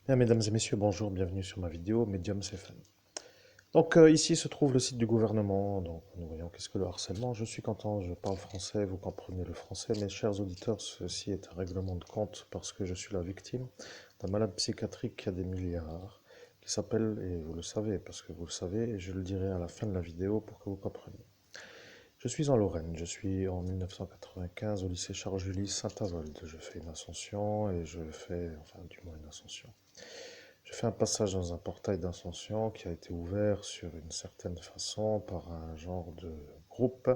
Bien, mesdames et messieurs, bonjour, bienvenue sur ma vidéo Medium CFN. Donc ici se trouve le site du gouvernement, donc nous voyons qu'est-ce que le harcèlement. Je suis content, je parle français, vous comprenez le français. Mes chers auditeurs, ceci est un règlement de compte parce que je suis la victime d'un malade psychiatrique qui a des milliards, qui s'appelle, et vous le savez, parce que vous le savez, et je le dirai à la fin de la vidéo pour que vous compreniez. Je suis en Lorraine, je suis en 1995 au lycée Charles-Julie Saint-Avold. Je fais une ascension et je fais, enfin du moins une ascension. Je fais un passage dans un portail d'ascension qui a été ouvert sur une certaine façon par un genre de groupe.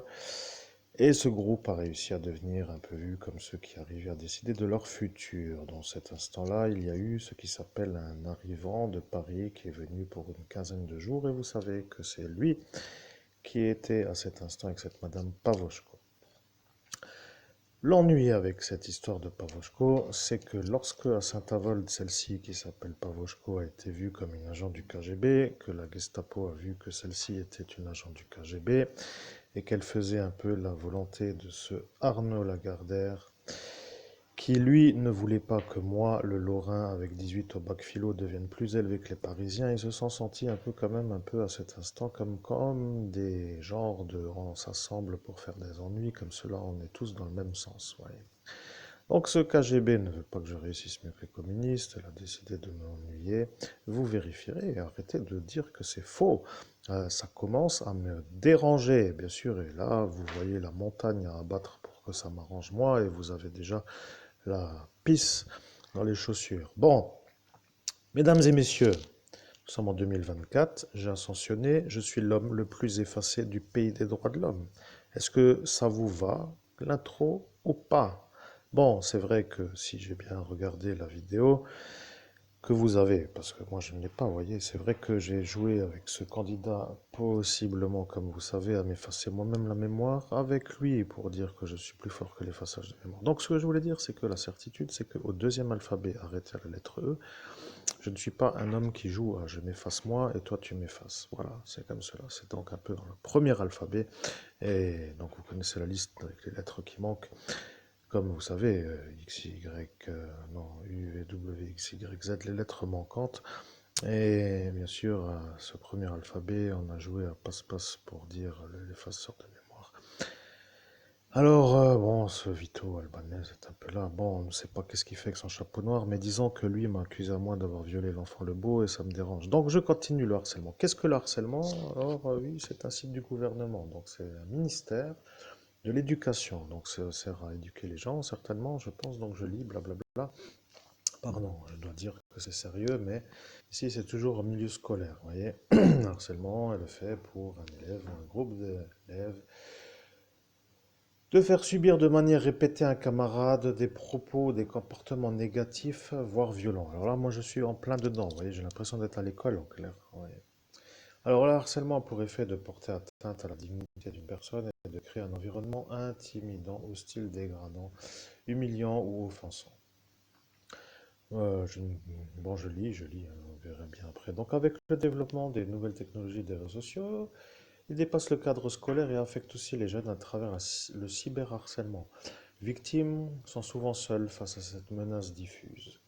Et ce groupe a réussi à devenir un peu vu comme ceux qui arrivaient à décider de leur futur. Dans cet instant-là, il y a eu ce qui s'appelle un arrivant de Paris qui est venu pour une quinzaine de jours. Et vous savez que c'est lui qui était à cet instant avec cette madame Pavoshko. L'ennui avec cette histoire de Pavoshko, c'est que lorsque à Saint-Avold, celle-ci qui s'appelle Pavoshko a été vue comme une agent du KGB, que la Gestapo a vu que celle-ci était une agent du KGB et qu'elle faisait un peu la volonté de ce Arnaud Lagardère qui lui ne voulait pas que moi, le Lorrain avec 18 au bac philo, devienne plus élevé que les Parisiens. Ils se sont sentis un peu quand même, un peu à cet instant, comme des genres de on s'assemble pour faire des ennuis, comme cela on est tous dans le même sens. Voyez. Donc ce KGB ne veut pas que je réussisse mieux que les communistes, elle a décidé de m'ennuyer. Vous vérifierez et arrêtez de dire que c'est faux. Ça commence à me déranger, bien sûr, et là vous voyez la montagne à abattre pour que ça m'arrange moi, et vous avez déjà la pisse dans les chaussures. Bon, mesdames et messieurs, nous sommes en 2024, j'ai ascensionné, je suis l'homme le plus effacé du pays des droits de l'homme. Est-ce que ça vous va, l'intro, ou pas? Bon, c'est vrai que si j'ai bien regardé la vidéo, que vous avez, parce que moi je ne l'ai pas, vous voyez, c'est vrai que j'ai joué avec ce candidat possiblement, comme vous savez, à m'effacer moi-même la mémoire, avec lui pour dire que je suis plus fort que l'effaçage de mémoire. Donc ce que je voulais dire, c'est que la certitude, c'est qu'au deuxième alphabet, arrêté à la lettre E, je ne suis pas un homme qui joue à je m'efface moi et toi tu m'effaces. Voilà, c'est comme cela. C'est donc un peu dans le premier alphabet, et donc vous connaissez la liste avec les lettres qui manquent. Comme vous savez, X, Y, non, U, V, W, X, Y, Z, les lettres manquantes. Et bien sûr, à ce premier alphabet, on a joué à passe-passe pour dire l'effaceur de mémoire. Alors, bon, ce Vito Albanese est un peu là. Bon, on ne sait pas qu'est-ce qu'il fait avec son chapeau noir, mais disons que lui m'a accusé à moi d'avoir violé l'enfant Lebeau et ça me dérange. Donc, je continue le harcèlement. Qu'est-ce que le harcèlement? Alors, oui, c'est un site du gouvernement. Donc, c'est un ministère de l'éducation. Donc, ça sert à éduquer les gens, certainement, je pense. Donc, je lis, blablabla. Pardon, je dois dire que c'est sérieux, mais ici, c'est toujours au milieu scolaire. Vous voyez, le harcèlement est le fait pour un élève ou un groupe d'élèves de faire subir de manière répétée à un camarade des propos, des comportements négatifs, voire violents. Alors là, moi, je suis en plein dedans. Vous voyez, j'ai l'impression d'être à l'école, en clair. Ouais. Alors, le harcèlement a pour effet de porter atteinte à la dignité d'une personne et de créer un environnement intimidant, hostile, dégradant, humiliant ou offensant. Je, bon, je lis, hein, on verra bien après. Donc, avec le développement des nouvelles technologies des réseaux sociaux, il dépasse le cadre scolaire et affecte aussi les jeunes à travers le cyberharcèlement. Victimes sont souvent seules face à cette menace diffuse.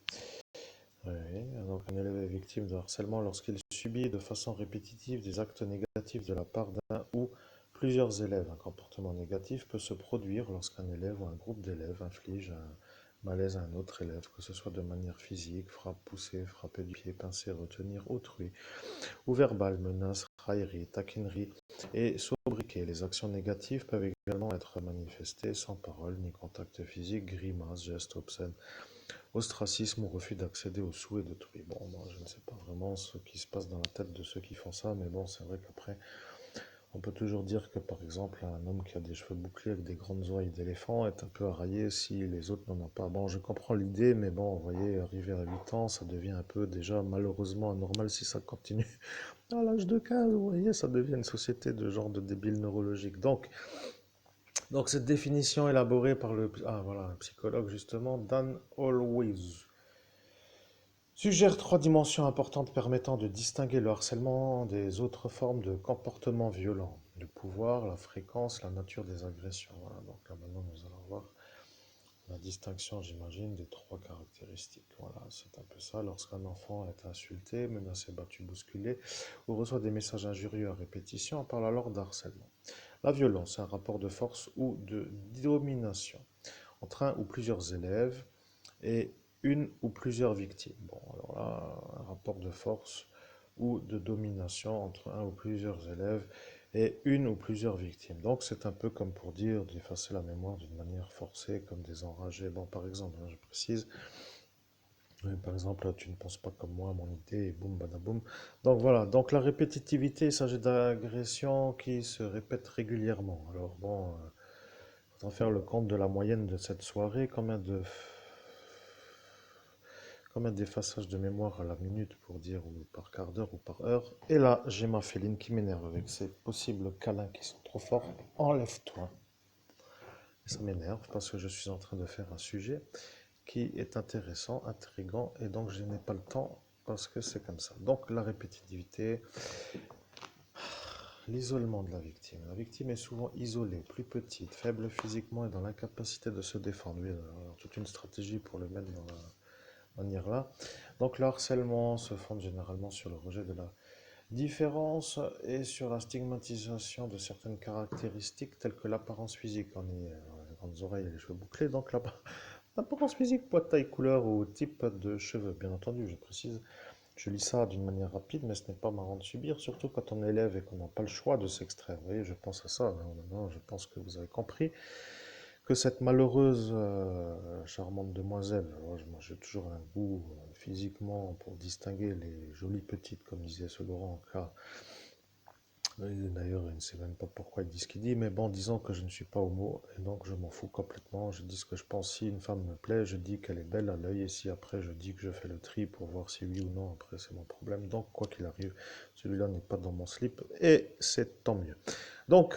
Oui, donc un élève est victime de harcèlement lorsqu'il subit de façon répétitive des actes négatifs de la part d'un ou plusieurs élèves. Un comportement négatif peut se produire lorsqu'un élève ou un groupe d'élèves inflige un malaise à un autre élève, que ce soit de manière physique, frappe, pousser, frapper du pied, pincer, retenir autrui, ou verbale, menace, raillerie, taquinerie et sobriquet. Les actions négatives peuvent également être manifestées sans parole ni contact physique, grimaces, gestes obscènes, ostracisme ou refus d'accéder aux souhaits d'autrui. Bon, moi, je ne sais pas vraiment ce qui se passe dans la tête de ceux qui font ça, mais bon, c'est vrai qu'après, on peut toujours dire que, par exemple, un homme qui a des cheveux bouclés avec des grandes oreilles d'éléphant est un peu arraillé si les autres n'en ont pas. Bon, je comprends l'idée, mais bon, vous voyez, arrivé à 8 ans, ça devient un peu déjà malheureusement anormal si ça continue. À l'âge de 15, vous voyez, ça devient une société de genre de débiles neurologiques. Donc cette définition élaborée par voilà, un psychologue justement, Dan Always, suggère trois dimensions importantes permettant de distinguer le harcèlement des autres formes de comportements violents. Le pouvoir, la fréquence, la nature des agressions. Voilà, donc là maintenant nous allons voir La distinction, j'imagine, des trois caractéristiques. Voilà, c'est un peu ça. Lorsqu'un enfant est insulté, menacé, battu, bousculé, ou reçoit des messages injurieux à répétition, on parle alors d'harcèlement. La violence, un rapport de force ou de domination entre un ou plusieurs élèves et une ou plusieurs victimes. Bon, alors là, un rapport de force ou de domination entre un ou plusieurs élèves et une ou plusieurs victimes. Donc c'est un peu comme pour dire d'effacer la mémoire d'une manière forcée, comme des enragés. Bon, par exemple, je précise, par exemple, tu ne penses pas comme moi, mon idée, et boum, badaboum. Donc voilà, donc la répétitivité, il s'agit d'agressions qui se répètent régulièrement. Alors bon, faudra faire le compte de la moyenne de cette soirée, combien d'effaçages de mémoire à la minute pour dire, ou par quart d'heure ou par heure. Et là, j'ai ma féline qui m'énerve avec ces possibles câlins qui sont trop forts. Enlève-toi. Et ça m'énerve parce que je suis en train de faire un sujet qui est intéressant, intrigant, et donc je n'ai pas le temps parce que c'est comme ça. Donc la répétitivité, l'isolement de la victime. La victime est souvent isolée, plus petite, faible physiquement et dans l'incapacité de se défendre. Oui, alors, toute une stratégie pour le mettre dans la manière là. Donc le harcèlement se fonde généralement sur le rejet de la différence et sur la stigmatisation de certaines caractéristiques telles que l'apparence physique. On est les grandes oreilles et les cheveux bouclés, donc l'apparence physique, poids, taille, couleur ou type de cheveux. Bien entendu, je précise, je lis ça d'une manière rapide, mais ce n'est pas marrant de subir, surtout quand on est élève et qu'on n'a pas le choix de s'extraire. Vous voyez, je pense à ça. Maintenant, je pense que vous avez compris que cette malheureuse, charmante demoiselle, alors, moi j'ai toujours un goût physiquement pour distinguer les jolies petites, comme disait ce Laurent, car d'ailleurs, il ne sait même pas pourquoi il dit ce qu'il dit, mais bon, disons que je ne suis pas homo, et donc je m'en fous complètement. Je dis ce que je pense. Si une femme me plaît, je dis qu'elle est belle à l'œil, et si après je dis que je fais le tri pour voir si oui ou non, après c'est mon problème. Donc, quoi qu'il arrive, celui-là n'est pas dans mon slip, et c'est tant mieux. Donc,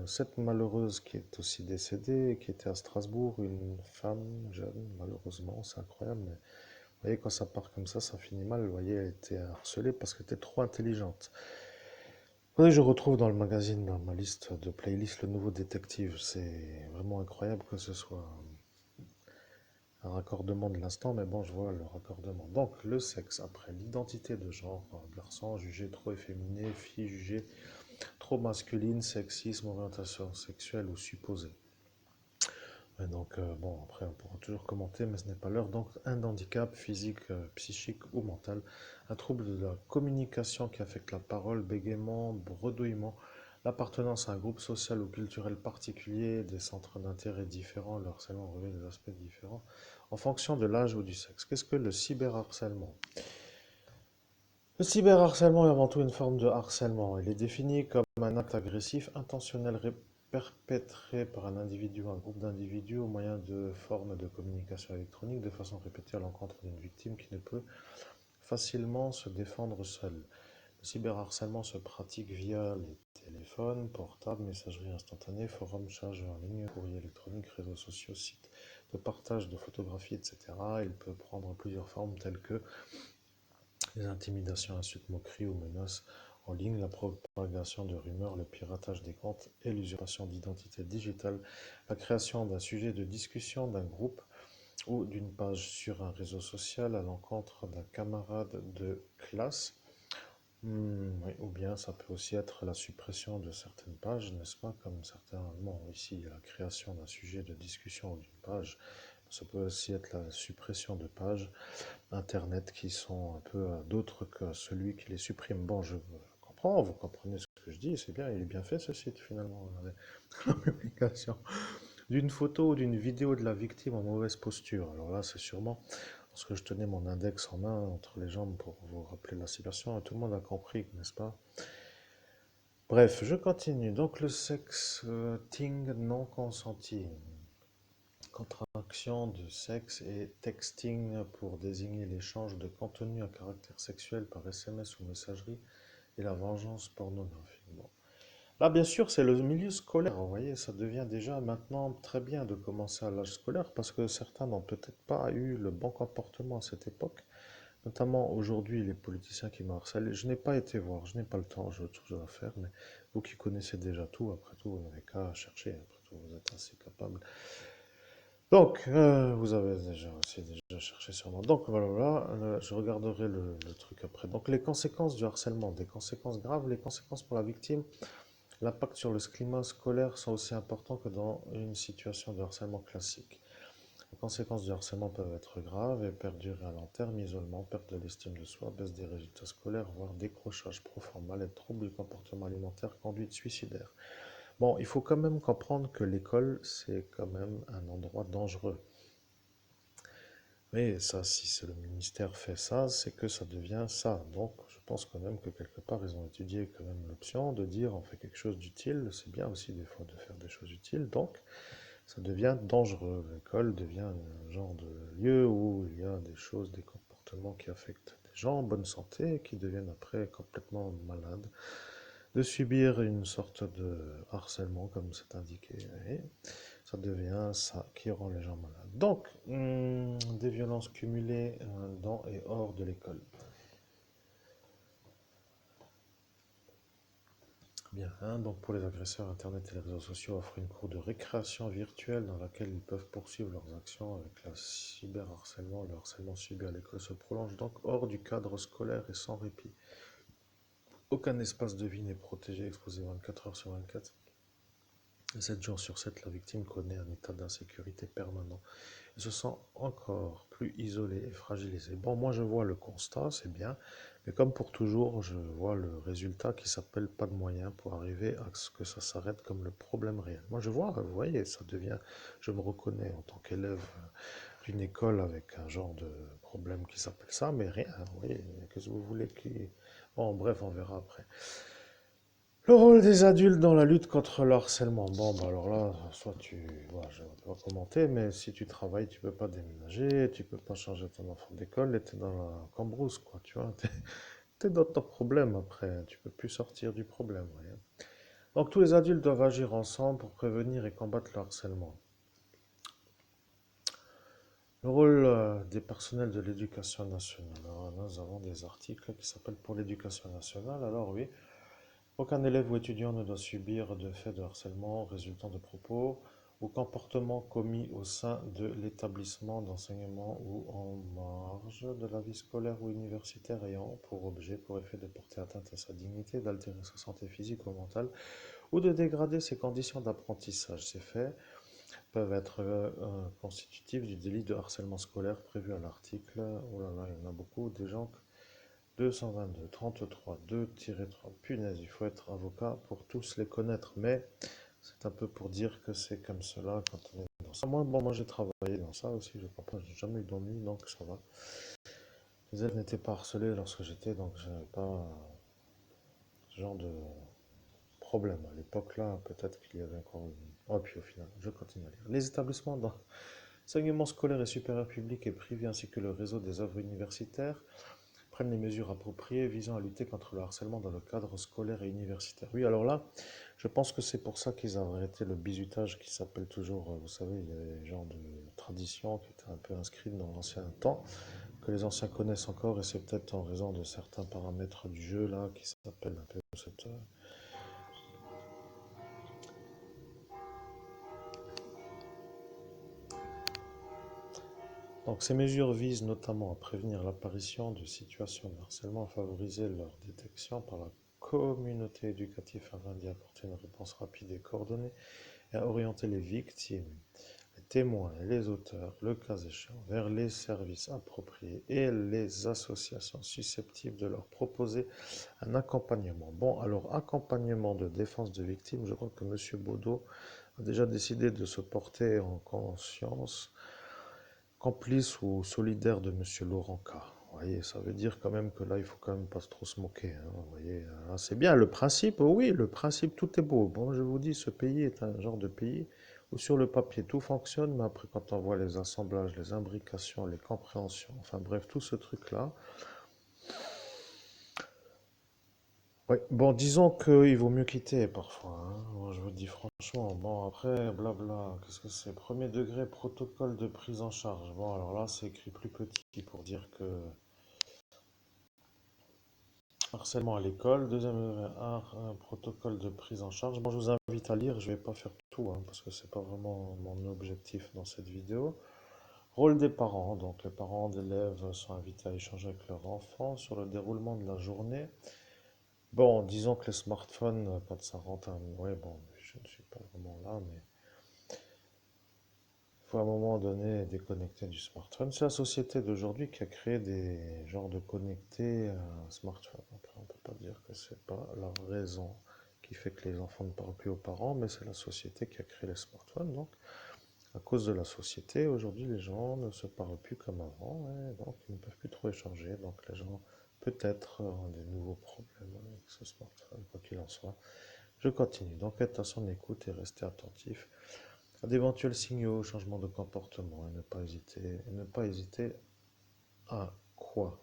cette malheureuse qui est aussi décédée, qui était à Strasbourg, une femme jeune, malheureusement, c'est incroyable, mais vous voyez, quand ça part comme ça finit mal. Vous voyez, elle était harcelée parce qu'elle était trop intelligente. Oui, je retrouve dans le magazine, dans ma liste de playlists, le nouveau détective. C'est vraiment incroyable que ce soit un raccordement de l'instant, mais bon, je vois le raccordement. Donc, le sexe, après l'identité de genre, garçon jugé trop efféminé, fille jugée trop masculine, sexisme, orientation sexuelle ou supposée. Et donc, bon, après, on pourra toujours commenter, mais ce n'est pas l'heure. Donc, un handicap physique, psychique ou mental, un trouble de la communication qui affecte la parole, bégaiement, bredouillement, l'appartenance à un groupe social ou culturel particulier, des centres d'intérêt différents, le harcèlement revêt des aspects différents, en fonction de l'âge ou du sexe. Qu'est-ce que le cyberharcèlement? Le cyberharcèlement est avant tout une forme de harcèlement. Il est défini comme un acte agressif intentionnel perpétré par un individu ou un groupe d'individus au moyen de formes de communication électronique de façon répétée à l'encontre d'une victime qui ne peut facilement se défendre seule. Le cyberharcèlement se pratique via les téléphones, portables, messagerie instantanée, forums, charges en ligne, courrier électronique, réseaux sociaux, sites de partage de photographies, etc. Il peut prendre plusieurs formes telles que les intimidations, insultes, moqueries ou menaces en ligne, la propagation de rumeurs, le piratage des comptes et l'usurpation d'identité digitale, la création d'un sujet de discussion d'un groupe ou d'une page sur un réseau social à l'encontre d'un camarade de classe. Oui, ou bien ça peut aussi être la suppression de certaines pages, n'est-ce pas? Comme certains, bon, ici, la création d'un sujet de discussion ou d'une page. Ça peut aussi être la suppression de pages Internet qui sont un peu d'autres que celui qui les supprime. Bon, je comprends, vous comprenez ce que je dis, c'est bien, il est bien fait ce site finalement. Regardez. La publication d'une photo ou d'une vidéo de la victime en mauvaise posture. Alors là, c'est sûrement parce que je tenais mon index en main entre les jambes pour vous rappeler la situation, et tout le monde a compris, n'est-ce pas? Bref, je continue. Donc le sexting non consenti. Contraction de sexe et texting pour désigner l'échange de contenu à caractère sexuel par SMS ou messagerie et la vengeance pornographique. Bon. Là, bien sûr, c'est le milieu scolaire. Vous voyez, ça devient déjà maintenant très bien de commencer à l'âge scolaire parce que certains n'ont peut-être pas eu le bon comportement à cette époque. Notamment aujourd'hui, les politiciens qui me harcèlent. Je n'ai pas été voir, je n'ai pas le temps, j'ai autre chose à faire, mais vous qui connaissez déjà tout, après tout, vous n'avez qu'à chercher. Après tout, vous êtes assez capable Donc, vous avez déjà aussi déjà cherché sûrement. Donc, voilà, je regarderai le truc après. Donc, les conséquences du harcèlement, des conséquences graves, les conséquences pour la victime, l'impact sur le climat scolaire sont aussi importants que dans une situation de harcèlement classique. Les conséquences du harcèlement peuvent être graves et perdurer à long terme: isolement, perte de l'estime de soi, baisse des résultats scolaires, voire décrochage profond, mal-être, troubles du comportement alimentaire, conduite suicidaire. Bon, il faut quand même comprendre que l'école, c'est quand même un endroit dangereux. Mais ça, si le ministère fait ça, c'est que ça devient ça. Donc, je pense quand même que quelque part, ils ont étudié quand même l'option de dire on fait quelque chose d'utile. C'est bien aussi des fois de faire des choses utiles. Donc, ça devient dangereux. L'école devient un genre de lieu où il y a des choses, des comportements qui affectent des gens en bonne santé et qui deviennent après complètement malades. De subir une sorte de harcèlement, comme c'est indiqué. Et ça devient ça qui rend les gens malades. Donc, des violences cumulées dans et hors de l'école. Bien, hein, donc pour les agresseurs, Internet et les réseaux sociaux offrent une cour de récréation virtuelle dans laquelle ils peuvent poursuivre leurs actions avec la cyberharcèlement. Le harcèlement subi à l'école se prolonge donc hors du cadre scolaire et sans répit. Aucun espace de vie n'est protégé, exposé 24 heures sur 24. 7 jours sur 7, la victime connaît un état d'insécurité permanent. Elle se sent encore plus isolée et fragilisée. Bon, moi je vois le constat, c'est bien, mais comme pour toujours, je vois le résultat qui s'appelle pas de moyens pour arriver à ce que ça s'arrête comme le problème réel. Moi je vois, vous voyez, ça devient, je me reconnais en tant qu'élève d'une école avec un genre de problème qui s'appelle ça, mais rien, vous voyez, qu'est-ce que vous voulez qui... Bon, bref, on verra après. Le rôle des adultes dans la lutte contre le harcèlement. Bon, bah alors là, soit tu... Voilà, je ne vais pas commenter, mais si tu travailles, tu peux pas déménager, tu peux pas changer ton enfant d'école, et t'es dans la cambrousse, quoi, tu vois. T'es dans ton problème après, tu peux plus sortir du problème, voyez. Donc tous les adultes doivent agir ensemble pour prévenir et combattre le harcèlement. Le rôle des personnels de l'éducation nationale. Alors, nous avons des articles qui s'appellent pour l'éducation nationale. Alors oui, aucun élève ou étudiant ne doit subir de faits de harcèlement résultant de propos ou comportements commis au sein de l'établissement d'enseignement ou en marge de la vie scolaire ou universitaire ayant pour objet, pour effet de porter atteinte à sa dignité, d'altérer sa santé physique ou mentale ou de dégrader ses conditions d'apprentissage. Ces faits peuvent être constitutifs du délit de harcèlement scolaire prévu à l'article, oh là là, il y en a beaucoup, des gens 222, 33, 2-3. Punaise, il faut être avocat pour tous les connaître, mais c'est un peu pour dire que c'est comme cela quand on est dans ça. Moi, bon, moi j'ai travaillé dans ça aussi, je crois pas, j'ai jamais eu d'ennui, donc ça va. Les élèves n'étaient pas harcelés lorsque j'étais, donc je n'avais pas ce genre de problème. À l'époque là, peut-être qu'il y avait encore une... Oh, puis au final, je continue à lire. Les établissements d'enseignement scolaire et supérieur public et privé ainsi que le réseau des œuvres universitaires prennent les mesures appropriées visant à lutter contre le harcèlement dans le cadre scolaire et universitaire. Oui, alors là, je pense que c'est pour ça qu'ils ont arrêté le bizutage qui s'appelle toujours, vous savez, il y a des genres de traditions qui étaient un peu inscrites dans l'ancien temps, que les anciens connaissent encore, et c'est peut-être en raison de certains paramètres du jeu là qui s'appellent un peu cette... Donc ces mesures visent notamment à prévenir l'apparition de situations de harcèlement, à favoriser leur détection par la communauté éducative afin d'y apporter une réponse rapide et coordonnée, et à orienter les victimes, les témoins et les auteurs, le cas échéant, vers les services appropriés et les associations susceptibles de leur proposer un accompagnement. Bon, alors accompagnement de défense de victimes, je crois que M. Baudot a déjà décidé de se porter en conscience complice ou solidaire de Monsieur Laurent K. Vous voyez, ça veut dire quand même que là, il faut quand même pas trop se moquer, hein, vous voyez, hein. C'est bien le principe, oui, le principe, tout est beau. Bon, je vous dis, ce pays est un genre de pays où sur le papier tout fonctionne, mais après quand on voit les assemblages, les imbrications, les compréhensions, enfin bref, tout ce truc-là. Oui, bon, disons qu'il vaut mieux quitter parfois, hein. Moi, je vous dis franchement, bon, après, blabla, qu'est-ce que c'est? Premier degré, protocole de prise en charge. Bon, alors là, c'est écrit plus petit pour dire que Harcèlement à l'école, deuxième un protocole de prise en charge. Bon, je vous invite à lire, je vais pas faire tout, hein, parce que c'est pas vraiment mon objectif dans cette vidéo. Rôle des parents, donc les parents d'élèves sont invités à échanger avec leurs enfants sur le déroulement de la journée. Bon, disons que les smartphones, quand ça rentre ouais, bon, je ne suis pas vraiment là, mais il faut à un moment donné déconnecter du smartphone. C'est la société d'aujourd'hui qui a créé des genres de connectés smartphone. Après, on ne peut pas dire que c'est pas la raison qui fait que les enfants ne parlent plus aux parents, mais c'est la société qui a créé les smartphones. Donc, à cause de la société, aujourd'hui, les gens ne se parlent plus comme avant, et donc ils ne peuvent plus trop échanger. Donc, les gens, peut-être, ont des nouveaux problèmes avec ce smartphone, quoi qu'il en soit. Je continue. Donc, faites à son écoute et restez attentif à d'éventuels signaux, changements de comportement, et ne pas hésiter à quoi?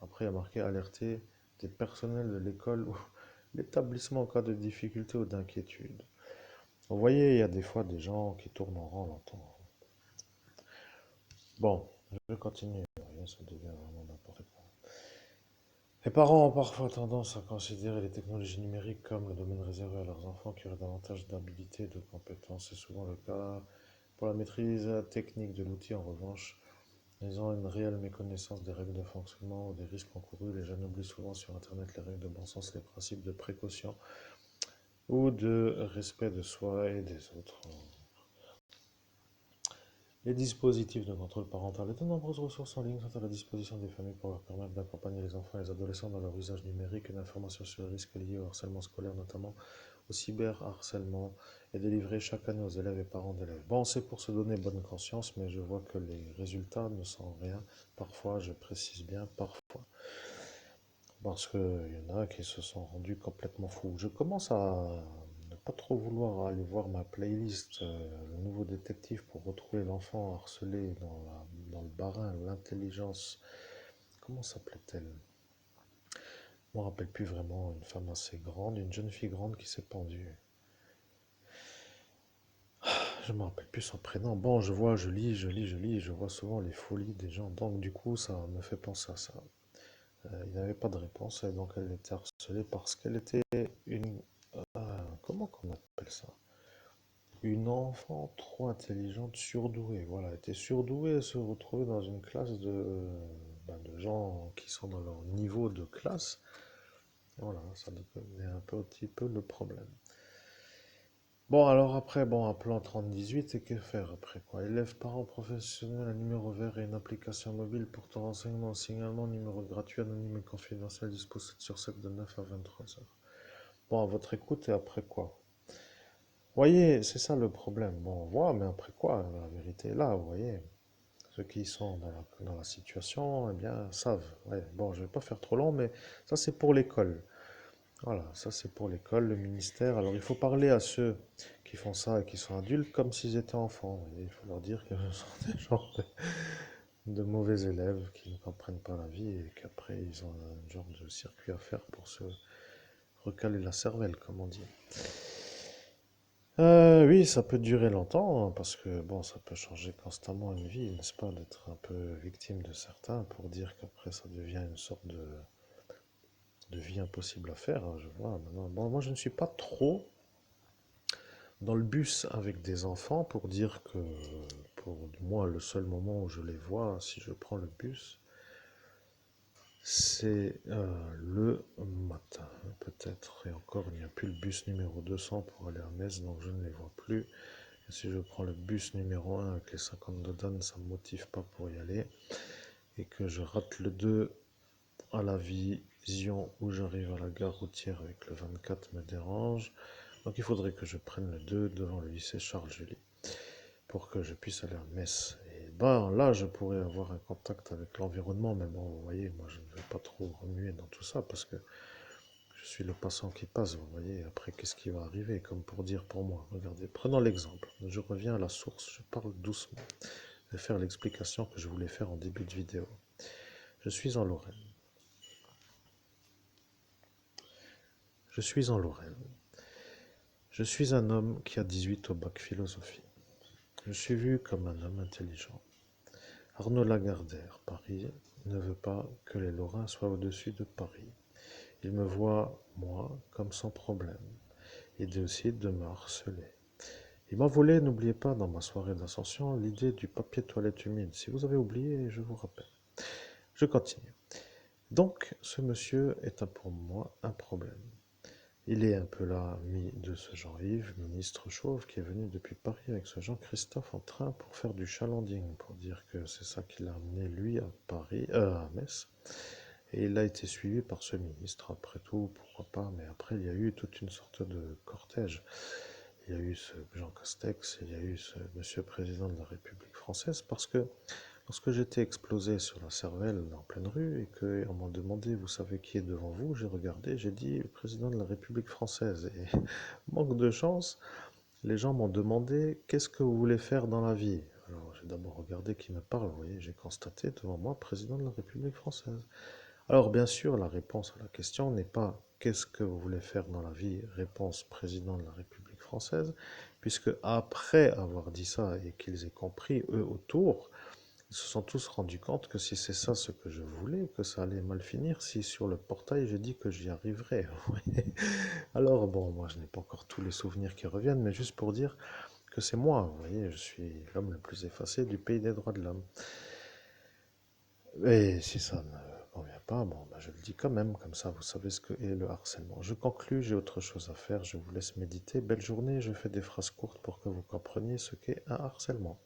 Après, il y a marqué alerter des personnels de l'école ou l'établissement en cas de difficulté ou d'inquiétude. Vous voyez, il y a des fois des gens qui tournent en rond longtemps. Bon, je continue. Ça devient vraiment n'importe quoi. Les parents ont parfois tendance à considérer les technologies numériques comme le domaine réservé à leurs enfants qui auraient davantage d'habilité et de compétences. C'est souvent le cas pour la maîtrise technique de l'outil. En revanche, ils ont une réelle méconnaissance des règles de fonctionnement ou des risques encourus. Les jeunes oublient souvent sur Internet les règles de bon sens, les principes de précaution ou de respect de soi et des autres. Les dispositifs de contrôle parental. De nombreuses ressources en ligne sont à la disposition des familles pour leur permettre d'accompagner les enfants et les adolescents dans leur usage numérique et d'informations sur les risques liés au harcèlement scolaire, notamment au cyberharcèlement, est délivré chaque année aux élèves et parents d'élèves. Bon, c'est pour se donner bonne conscience, mais je vois que les résultats ne sont rien. Parfois, je précise bien parfois, parce qu'il y en a qui se sont rendus complètement fous. Je commence à ne pas trop vouloir aller voir ma playlist, le nouveau détective pour retrouver l'enfant harcelé dans le barin, l'intelligence. Comment s'appelait-elle? Je ne me rappelle plus vraiment, une femme assez grande, une jeune fille grande qui s'est pendue. Je ne me rappelle plus son prénom. Bon, je vois, je vois souvent les folies des gens. Donc, du coup, ça me fait penser à ça. Il n'y avait pas de réponse, et donc elle était harcelée parce qu'elle était une... comment qu'on appelle ça? Une enfant trop intelligente, surdouée. Voilà, elle était surdouée et se retrouvait dans une classe de gens qui sont dans leur niveau de classe. Voilà, ça devenait un petit peu le problème. Bon, alors après, bon, un plan 3018, et que faire après quoi? Élèves, parents, professionnels, un numéro vert et une application mobile pour ton renseignement, signalement, numéro gratuit, anonyme et confidentiel, dispo 7 sur 7 de 9 à 23 heures. Bon, à votre écoute, et après quoi? Voyez, c'est ça le problème. Bon, on voit, mais après quoi? La vérité est là, vous voyez. Ceux qui sont dans la situation, eh bien, savent. Ouais, bon, je vais pas faire trop long, mais ça, c'est pour l'école. Voilà, ça c'est pour l'école, le ministère. Alors il faut parler à ceux qui font ça et qui sont adultes comme s'ils étaient enfants. Vous voyez, il faut leur dire que ce sont des gens de mauvais élèves qui ne comprennent pas la vie et qu'après ils ont un genre de circuit à faire pour se recaler la cervelle, comme on dit. Oui, ça peut durer longtemps, hein, parce que bon, ça peut changer constamment une vie, n'est-ce pas, d'être un peu victime de certains pour dire qu'après ça devient une sorte de vie impossible à faire, hein, je vois maintenant. Bon, moi je ne suis pas trop dans le bus avec des enfants pour dire que pour moi le seul moment où je les vois si je prends le bus c'est le matin peut-être, et encore il n'y a plus le bus numéro 200 pour aller à Metz donc je ne les vois plus, et si je prends le bus numéro 1 avec les 52 donnes ça ne me motive pas pour y aller, et que je rate le 2 à la Vision où j'arrive à la gare routière avec le 24 me dérange, donc il faudrait que je prenne le 2 devant le lycée Charles-Julie pour que je puisse aller à Metz. Et ben là, je pourrais avoir un contact avec l'environnement, mais bon, vous voyez, moi je ne vais pas trop remuer dans tout ça parce que je suis le passant qui passe, vous voyez. Après, qu'est-ce qui va arriver? Comme pour dire pour moi, regardez, prenons l'exemple. Je reviens à la source, je parle doucement. Je vais faire l'explication que je voulais faire en début de vidéo. Je suis en Lorraine. Je suis en Lorraine. Je suis un homme qui a 18 au bac philosophie. Je suis vu comme un homme intelligent. Arnaud Lagardère, Paris, ne veut pas que les Lorrains soient au-dessus de Paris. Il me voit, moi, comme son problème. Il décide de me harceler. Il m'a volé, n'oubliez pas, dans ma soirée d'ascension, l'idée du papier toilette humide. Si vous avez oublié, je vous rappelle. Je continue. Donc, ce monsieur est pour moi un problème. Il est un peu l'ami de ce Jean-Yves, ministre chauve, qui est venu depuis Paris avec ce Jean-Christophe en train pour faire du chalanding, pour dire que c'est ça qui l'a amené, lui, à Paris, à Metz. Et il a été suivi par ce ministre, après tout, pourquoi pas, mais après, il y a eu toute une sorte de cortège. Il y a eu ce Jean Castex, il y a eu ce monsieur président de la République française, parce que lorsque j'étais explosé sur la cervelle en pleine rue et qu'on m'a demandé, vous savez qui est devant vous, j'ai regardé, j'ai dit le président de la République française. Et manque de chance, les gens m'ont demandé qu'est-ce que vous voulez faire dans la vie. Alors j'ai d'abord regardé qui me parle, vous voyez, j'ai constaté devant moi président de la République française. Alors bien sûr, la réponse à la question n'est pas qu'est-ce que vous voulez faire dans la vie, réponse président de la République française, puisque après avoir dit ça et qu'ils aient compris, eux autour, ils se sont tous rendus compte que si c'est ça ce que je voulais, que ça allait mal finir si sur le portail j'ai dit que j'y arriverais. Alors bon, moi je n'ai pas encore tous les souvenirs qui reviennent, mais juste pour dire que c'est moi, vous voyez, je suis l'homme le plus effacé du pays des droits de l'homme. Et si ça ne convient pas, bon, ben, je le dis quand même, comme ça vous savez ce que est le harcèlement. Je conclus, j'ai autre chose à faire, je vous laisse méditer. Belle journée, je fais des phrases courtes pour que vous compreniez ce qu'est un harcèlement.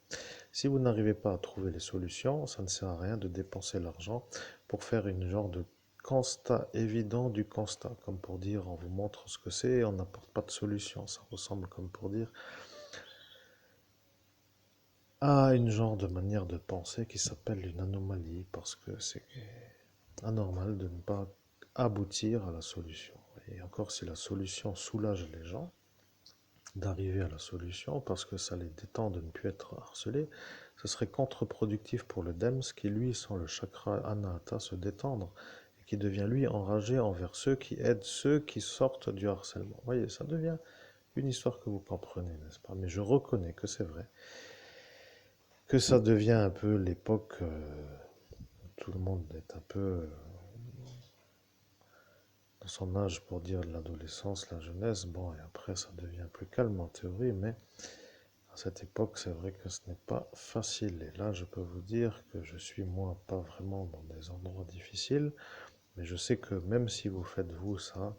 Si vous n'arrivez pas à trouver les solutions, ça ne sert à rien de dépenser l'argent pour faire une genre de constat évident du constat, comme pour dire on vous montre ce que c'est et on n'apporte pas de solution. Ça ressemble comme pour dire à une genre de manière de penser qui s'appelle une anomalie, parce que c'est anormal de ne pas aboutir à la solution. Et encore si la solution soulage les gens, d'arriver à la solution parce que ça les détend de ne plus être harcelés, ce serait contre-productif pour le DEMS qui, lui, sent le chakra Anahata se détendre et qui devient, lui, enragé envers ceux qui aident ceux qui sortent du harcèlement. Vous voyez, ça devient une histoire que vous comprenez, n'est-ce pas? Mais je reconnais que c'est vrai, que ça devient un peu l'époque où tout le monde est un peu dans son âge pour dire l'adolescence, la jeunesse. Bon, et après ça devient plus calme en théorie, mais à cette époque, c'est vrai que ce n'est pas facile. Et là, je peux vous dire que je suis, moi, pas vraiment dans des endroits difficiles, mais je sais que même si vous faites vous ça,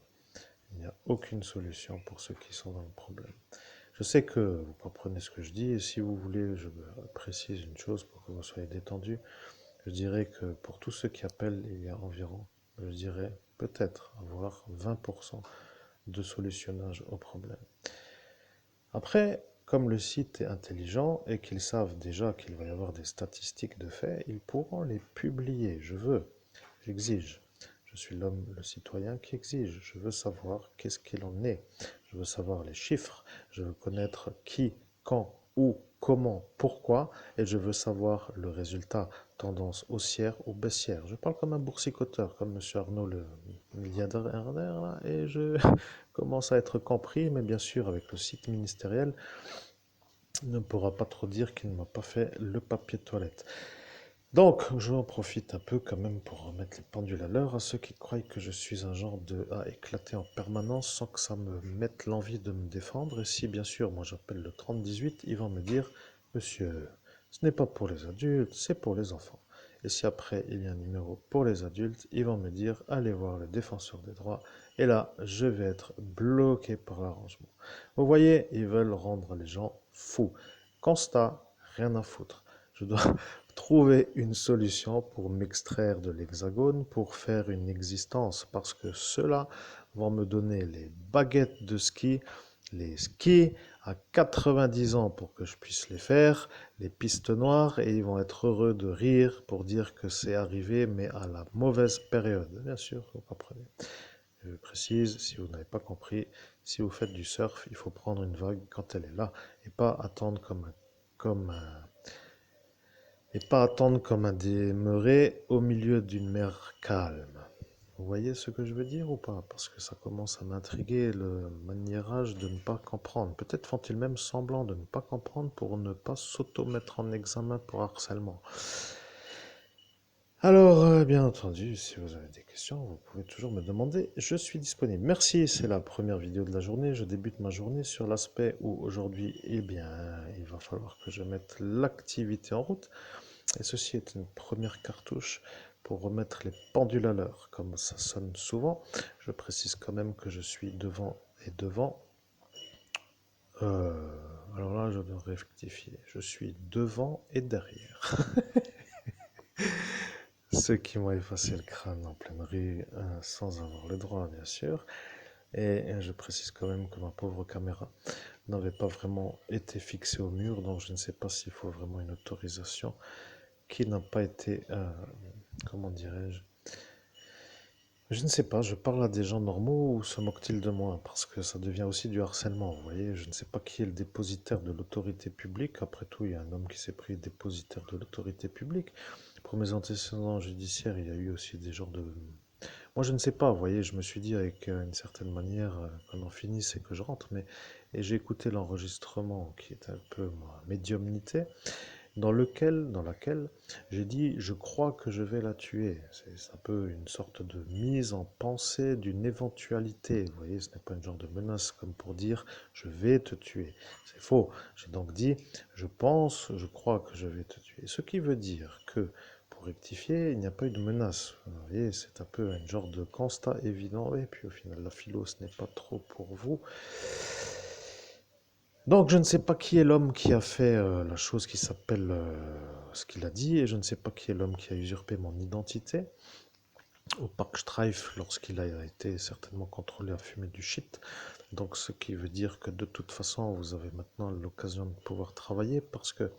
il n'y a aucune solution pour ceux qui sont dans le problème. Je sais que vous comprenez ce que je dis, et si vous voulez, je précise une chose pour que vous soyez détendu. Je dirais que pour tous ceux qui appellent, il y a environ, je dirais, peut-être avoir 20% de solutionnage au problème. Après, comme le site est intelligent et qu'ils savent déjà qu'il va y avoir des statistiques de fait, ils pourront les publier. Je veux, j'exige. Je suis l'homme, le citoyen qui exige. Je veux savoir qu'est-ce qu'il en est. Je veux savoir les chiffres. Je veux connaître qui, quand, où, comment, pourquoi. Et je veux savoir le résultat, tendance haussière ou baissière. Je parle comme un boursicoteur, comme M. Arnaud, le milliardaire, là, et je commence à être compris, mais bien sûr, avec le site ministériel, ne pourra pas trop dire qu'il ne m'a pas fait le papier de toilette. Donc, j'en profite un peu quand même pour remettre les pendules à l'heure à ceux qui croient que je suis un genre de à éclater en permanence sans que ça me mette l'envie de me défendre. Et si, bien sûr, moi j'appelle le 3018, ils vont me dire, monsieur, ce n'est pas pour les adultes, c'est pour les enfants. Et si après il y a un numéro pour les adultes, ils vont me dire, allez voir le défenseur des droits. Et là, je vais être bloqué par l'arrangement. Vous voyez, ils veulent rendre les gens fous. Constat, rien à foutre. Je dois trouver une solution pour m'extraire de l'hexagone, pour faire une existence, parce que ceux-là vont me donner les baguettes de ski, les skis à 90 ans pour que je puisse les faire, les pistes noires, et ils vont être heureux de rire pour dire que c'est arrivé, mais à la mauvaise période. Bien sûr, vous comprenez. Je précise, si vous n'avez pas compris, si vous faites du surf, il faut prendre une vague quand elle est là, et pas attendre comme un et pas attendre comme un demeuré au milieu d'une mer calme. Vous voyez ce que je veux dire ou pas? Parce que ça commence à m'intriguer le maniérage de ne pas comprendre. Peut-être font-ils même semblant de ne pas comprendre pour ne pas s'auto-mettre en examen pour harcèlement. Alors, bien entendu, si vous avez des questions, vous pouvez toujours me demander. Je suis disponible. Merci, c'est la première vidéo de la journée. Je débute ma journée sur l'aspect où aujourd'hui, eh bien, il va falloir que je mette l'activité en route. Et ceci est une première cartouche pour remettre les pendules à l'heure, comme ça sonne souvent. Je précise quand même que je suis devant et devant. Alors là, je dois rectifier. Je suis devant et derrière. Ceux qui m'ont effacé le crâne en pleine rue, sans avoir le droit, bien sûr. Et je précise quand même que ma pauvre caméra n'avait pas vraiment été fixée au mur, donc je ne sais pas s'il faut vraiment une autorisation qui n'a pas été, comment dirais-je, je ne sais pas, je parle à des gens normaux ou se moquent-ils de moi? Parce que ça devient aussi du harcèlement, vous voyez. Je ne sais pas qui est le dépositaire de l'autorité publique. Après tout, il y a un homme qui s'est pris dépositaire de l'autorité publique. Pour mes antécédents judiciaires, il y a eu aussi des genres de... Moi, je ne sais pas, vous voyez, je me suis dit avec une certaine manière, qu'on en finisse et que je rentre, mais... Et j'ai écouté l'enregistrement qui est un peu ma médiumnité dans laquelle j'ai dit je crois que je vais la tuer. C'est un peu une sorte de mise en pensée d'une éventualité. Vous voyez, ce n'est pas une genre de menace comme pour dire je vais te tuer. C'est faux. J'ai donc dit je pense, je crois que je vais te tuer. Ce qui veut dire que pour rectifier, il n'y a pas eu de menace. Vous voyez, c'est un peu un genre de constat évident. Et puis au final, la philo, ce n'est pas trop pour vous. Donc je ne sais pas qui est l'homme qui a fait la chose qui s'appelle ce qu'il a dit, et je ne sais pas qui est l'homme qui a usurpé mon identité au Parc Streif lorsqu'il a été certainement contrôlé à fumer du shit. Donc ce qui veut dire que de toute façon vous avez maintenant l'occasion de pouvoir travailler parce que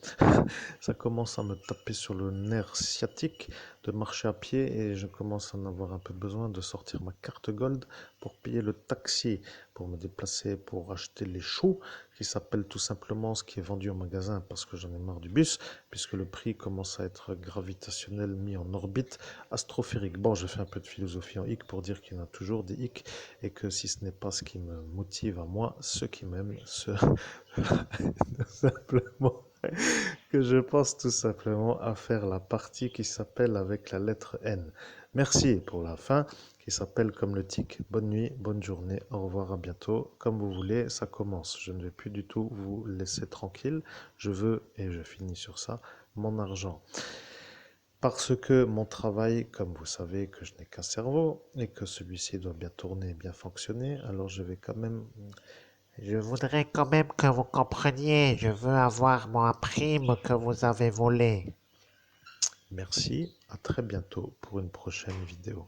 ça commence à me taper sur le nerf sciatique de marcher à pied et je commence à en avoir un peu besoin de sortir ma carte Gold pour payer le taxi, pour me déplacer, pour acheter les choux qui s'appellent tout simplement ce qui est vendu au magasin parce que j'en ai marre du bus, puisque le prix commence à être gravitationnel, mis en orbite astrophérique. Bon, je fais un peu de philosophie en hic pour dire qu'il y en a toujours des hic et que si ce n'est pas ce qui me motive à moi, ceux qui m'aiment, simplement que je pense tout simplement à faire la partie qui s'appelle avec la lettre N. Merci pour la fin qui s'appelle comme le tic. Bonne nuit, bonne journée, au revoir, à bientôt. Comme vous voulez, ça commence. Je ne vais plus du tout vous laisser tranquille. Je veux, et je finis sur ça, mon argent. Parce que mon travail, comme vous savez que je n'ai qu'un cerveau et que celui-ci doit bien tourner et bien fonctionner, alors je vais quand même... Je voudrais quand même que vous compreniez, je veux avoir ma prime que vous avez volée. Merci, à très bientôt pour une prochaine vidéo.